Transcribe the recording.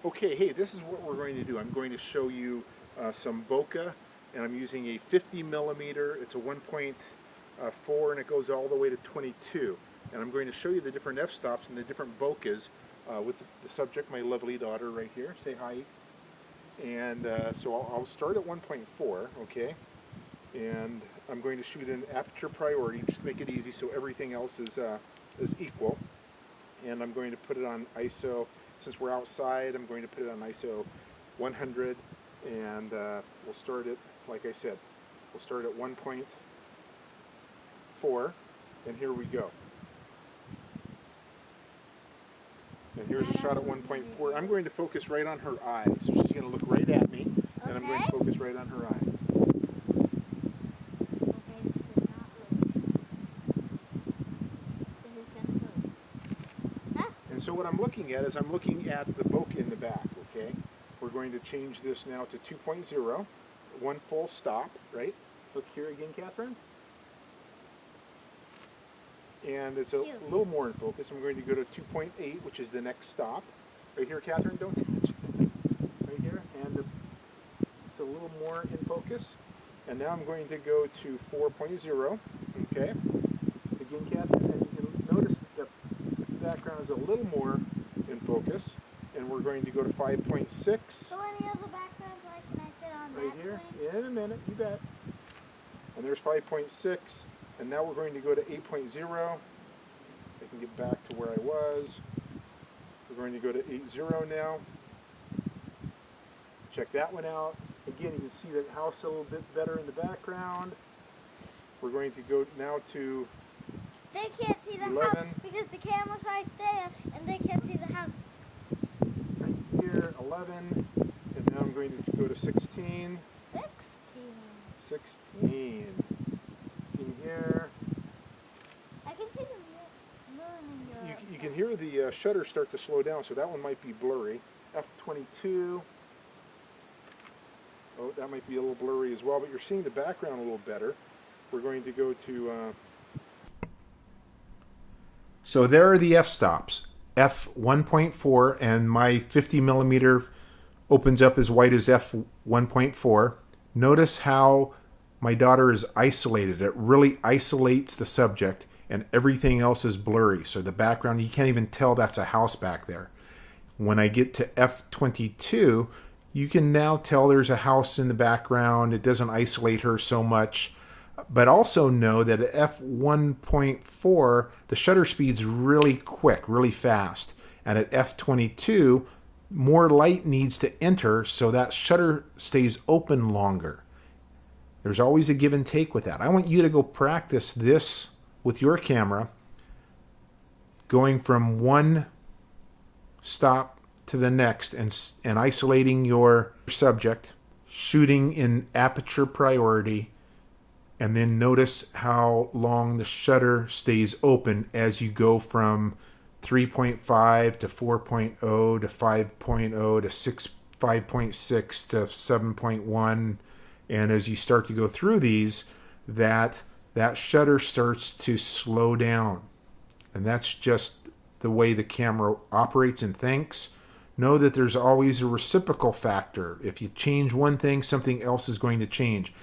Okay, hey, this is what we're going to do. I'm going to show you some bokeh, and I'm using a 50 millimeter. It's a 1.4, and it goes all the way to 22. And I'm going to show you the different f-stops and the different bokehs with the subject, my lovely daughter right here. Say hi. And so I'll start at 1.4, okay? And I'm going to shoot in aperture priority, just to make it easy so everything else is equal. And I'm going to put it on ISO. Since we're outside, I'm going to put it on ISO 100, and we'll start it, like I said, we'll start at 1.4, and here we go. And here's a shot at 1.4. I'm going to focus right on her eye, so she's going to look right at me, and I'm going to focus right on her eye. So what I'm looking at is I'm looking at the bokeh in the back, okay? We're going to change this now to 2.0, one full stop, right? Look here again, Catherine. And it's a little more in focus. I'm going to go to 2.8, which is the next stop. Right here, Catherine, don't touch it. Right here, and it's a little more in focus. And now I'm going to go to 4.0, okay? Again, Catherine, and you can notice that background is a little more in focus, and we're going to go to 5.6. So any other backgrounds like can I sit on right that here? one? In a minute, you bet. And there's 5.6, and now we're going to go to 8.0. I can get back to where I was. We're going to go to 8.0 now. Check that one out. Again, you can see the house a little bit better in the background. We're going to go now to They can't see the 11. house because the camera's right there and they can't see the house. Right here, 11, and now I'm going to go to 16. 16. In here. I can see the moon in your... You can hear the shutter start to slow down, so that one might be blurry. F22. Oh, that might be a little blurry as well, but you're seeing the background a little better. We're going to go to... So there are the f-stops. F1.4, and my 50 millimeter opens up as wide as F1.4. Notice how my daughter is isolated. It really isolates the subject, and everything else is blurry. So the background, you can't even tell that's a house back there. When I get to F22, you can now tell there's a house in the background. It doesn't isolate her so much. But also know that at f1.4, the shutter speed's really quick, really fast. And at f22, more light needs to enter so that shutter stays open longer. There's always a give and take with that. I want you to go practice this with your camera, going from one stop to the next and isolating your subject, shooting in aperture priority, and then notice how long the shutter stays open as you go from 3.5 to 4.0 to 5.0 to 5.6 to 7.1. And as you start to go through these, that shutter starts to slow down. And that's just the way the camera operates and thinks. Know that there's always a reciprocal factor. If you change one thing, something else is going to change.